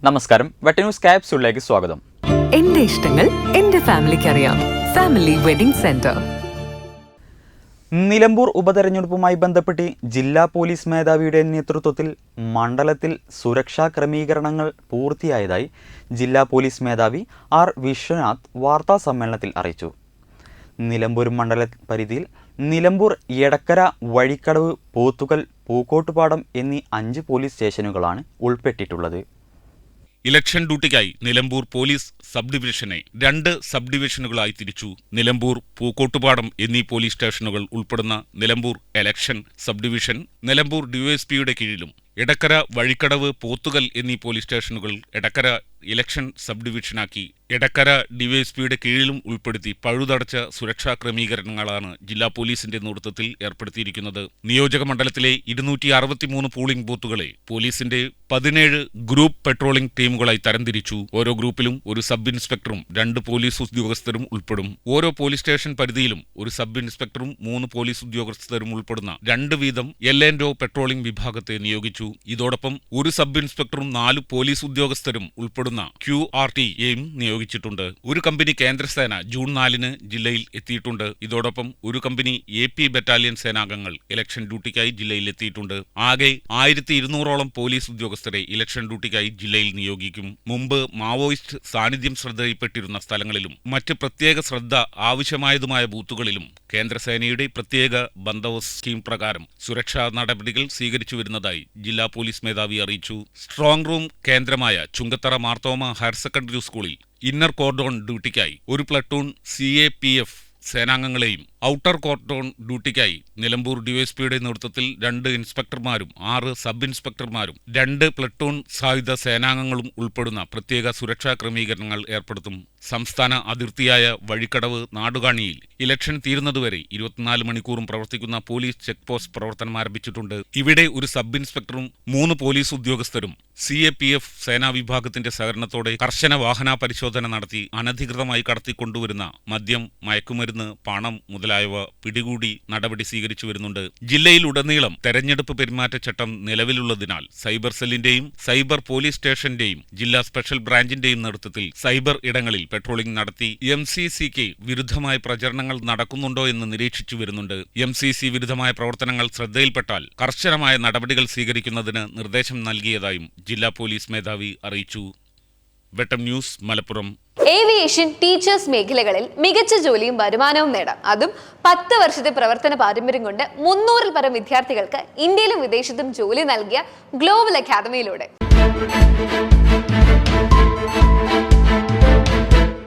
നമസ്കാരം, വെട്ടന്യൂസ് ക്യാപ്സ്യൂളിലേക്ക് സ്വാഗതം. എന്റെ ഇഷ്ടങ്ങൾ എന്റെ ഫാമിലിക്ക് അറിയാം. Family wedding centre. നിലമ്പൂർ ഉപതെരഞ്ഞെടുപ്പുമായി ബന്ധപ്പെട്ട് ജില്ലാ പോലീസ് മേധാവിയുടെ നേതൃത്വത്തിൽ മണ്ഡലത്തിൽ സുരക്ഷാ ക്രമീകരണങ്ങൾ പൂർത്തിയായതായി ജില്ലാ പോലീസ് മേധാവി ആർ വിശ്വനാഥ് വാർത്താ സമ്മേളനത്തിൽ അറിയിച്ചു. നിലമ്പൂർ മണ്ഡല പരിധിയിൽ നിലമ്പൂർ, എടക്കര, വഴിക്കടവ്, പോത്തുകൽ, പൂക്കോട്ടുപാടം എന്നീ 5 പോലീസ് സ്റ്റേഷനുകളാണ് ഉൾപ്പെട്ടിട്ടുള്ളത്. ഇലക്ഷൻ ഡ്യൂട്ടിക്കായി നിലമ്പൂർ പോലീസ് സബ് ഡിവിഷനെ 2 സബ് ഡിവിഷനുകളായി തിരിച്ചു. നിലമ്പൂർ, പൂക്കോട്ടുപാടം എന്നീ പോലീസ് സ്റ്റേഷനുകൾ ഉൾപ്പെടുന്ന Nilambur election sub division Nilambur ഡിവൈഎസ്പിയുടെ കീഴിലും, എടക്കര, വഴിക്കടവ്, പോത്തുകൽ എന്നീ പോലീസ് സ്റ്റേഷനുകൾ എടക്കര ഇലക്ഷൻ സബ് ഡിവിഷനാക്കി എടക്കര ഡിവൈഎസ്പിയുടെ കീഴിലും ഉൾപ്പെടുത്തി പഴുതടച്ച സുരക്ഷാ ക്രമീകരണങ്ങളാണ് ജില്ലാ പോലീസിന്റെ നേതൃത്വത്തിൽ ഏർപ്പെടുത്തിയിരിക്കുന്നത്. നിയോജക മണ്ഡലത്തിലെ 263 പോളിംഗ് ബൂത്തുകളെ പോലീസിന്റെ 17 ഗ്രൂപ്പ് പെട്രോളിംഗ് ടീമുകളായി തരംതിരിച്ചു. ഓരോ ഗ്രൂപ്പിലും ഒരു സബ് ഇൻസ്പെക്ടറും 2 പോലീസ് ഉദ്യോഗസ്ഥരും ഉൾപ്പെടും. ഓരോ പോലീസ് സ്റ്റേഷൻ പരിധിയിലും ഒരു സബ് ഇൻസ്പെക്ടറും 3 പോലീസ് ഉദ്യോഗസ്ഥരും ഉൾപ്പെടുന്ന 2 വീതം L&O പെട്രോളിംഗ് വിഭാഗത്തെ നിയോഗിച്ചു. ഇതോടൊപ്പം ഒരു സബ് ഇൻസ്പെക്ടറും 4 പോലീസ് ഉദ്യോഗസ്ഥരും ഉൾപ്പെടുന്ന QRT-യെയും നിയോഗിച്ചിട്ടുണ്ട്. ഒരു കമ്പനി കേന്ദ്രസേന ജൂൺ 4-ന് ജില്ലയിൽ എത്തിയിട്ടുണ്ട്. ഇതോടൊപ്പം ഒരു കമ്പനി AP ബറ്റാലിയൻ സേനാംഗങ്ങൾ ഇലക്ഷൻ ഡ്യൂട്ടിക്കായി ജില്ലയിൽ എത്തിയിട്ടുണ്ട്. ആകെ 1200ഓളം പോലീസ് ഉദ്യോഗസ്ഥരെ ഇലക്ഷൻ ഡ്യൂട്ടിക്കായി ജില്ലയിൽ നിയോഗിക്കും. മുമ്പ് മാവോയിസ്റ്റ് സാന്നിധ്യം ശ്രദ്ധയിൽപ്പെട്ടിരുന്ന സ്ഥലങ്ങളിലും മറ്റ് പ്രത്യേക ശ്രദ്ധ ആവശ്യമായതുമായ ബൂത്തുകളിലും കേന്ദ്രസേനയുടെ പ്രത്യേക ബന്ദോബസ്ത് സ്കീം പ്രകാരം സുരക്ഷാ നടപടികൾ സ്വീകരിച്ചു വരുന്നതായി ജില്ലാ പോലീസ് മേധാവി അറിയിച്ചു. സ്ട്രോങ് റൂം കേന്ദ്രമായ ചുങ്കത്തറ മാർത്തോമ ഹയർ സെക്കൻഡറി സ്കൂളിൽ ഇന്നർ കോർഡോൺ ഡ്യൂട്ടിക്കായി ഒരു പ്ലട്ടൂൺ CAPF സേനാംഗങ്ങളെയും ഔട്ടർ കോർഡോൺ ഡ്യൂട്ടിക്കായി നിലമ്പൂർ ഡിവൈഎസ്പിയുടെ നേതൃത്വത്തിൽ 2 ഇൻസ്പെക്ടർമാരും 6 സബ് ഇൻസ്പെക്ടർമാരും 2 പ്ലട്ടൂൺ സായുധ സേനാംഗങ്ങളും ഉൾപ്പെടുന്ന പ്രത്യേക സുരക്ഷാ ക്രമീകരണങ്ങൾ ഏർപ്പെടുത്തും. സംസ്ഥാന അതിർത്തിയായ വഴിക്കടവ് നാടുകാണിയിൽ ഇലക്ഷൻ തീരുന്നതുവരെ 24 മണിക്കൂറും പ്രവർത്തിക്കുന്ന പോലീസ് ചെക്ക് പോസ്റ്റ് പ്രവർത്തനം ആരംഭിച്ചിട്ടുണ്ട്. ഇവിടെ ഒരു സബ് ഇൻസ്പെക്ടറും 3 പോലീസ് ഉദ്യോഗസ്ഥരും CAPF സേനാ വിഭാഗത്തിന്റെ സഹകരണത്തോടെ കർശന വാഹന പരിശോധന നടത്തി അനധികൃതമായി കടത്തിക്കൊണ്ടുവരുന്ന മദ്യം, മയക്കുമരുന്ന്, പണം മുതലായവ പിടികൂടി നടപടി സ്വീകരിച്ചു വരുന്നുണ്ട്. ജില്ലയിലുടനീളം തെരഞ്ഞെടുപ്പ് പെരുമാറ്റച്ചട്ടം നിലവിലുള്ളതിനാൽ സൈബർ സെല്ലിന്റെയും സൈബർ പോലീസ് സ്റ്റേഷന്റെയും ജില്ലാ സ്പെഷ്യൽ ബ്രാഞ്ചിന്റെയും നേതൃത്വത്തിൽ സൈബർ ഇടങ്ങളിൽ പെട്രോളിംഗ് നടത്തി MCCക്ക് വിരുദ്ധമായ പ്രചരണങ്ങൾ നടക്കുന്നുണ്ടോ എന്ന് നിരീക്ഷിച്ചു വരുന്നുണ്ട്. MCC വിരുദ്ധമായ പ്രവർത്തനങ്ങൾ ശ്രദ്ധയിൽപ്പെട്ടാൽ കർശനമായ നടപടികൾ സ്വീകരിക്കുന്നതിന് നിർദ്ദേശം നൽകിയതായും ജില്ലാ പോലീസ് മേധാവി അറിയിച്ചു. വെട്ടം ന്യൂസ്, മലപ്പുറം. ഏവിയേഷൻ, ടീച്ചേഴ്സ് മേഖലകളിൽ മികച്ച ജോലിയും വരുമാനവും നേടാം. അതും 10 വർഷത്തെ പ്രവർത്തന പാരമ്പര്യം കൊണ്ട് 300-ൽ പരം വിദ്യാർത്ഥികൾക്ക് ഇന്ത്യയിലും വിദേശത്തും ജോലി നൽകിയ ഗ്ലോബൽ അക്കാദമിയിലൂടെ.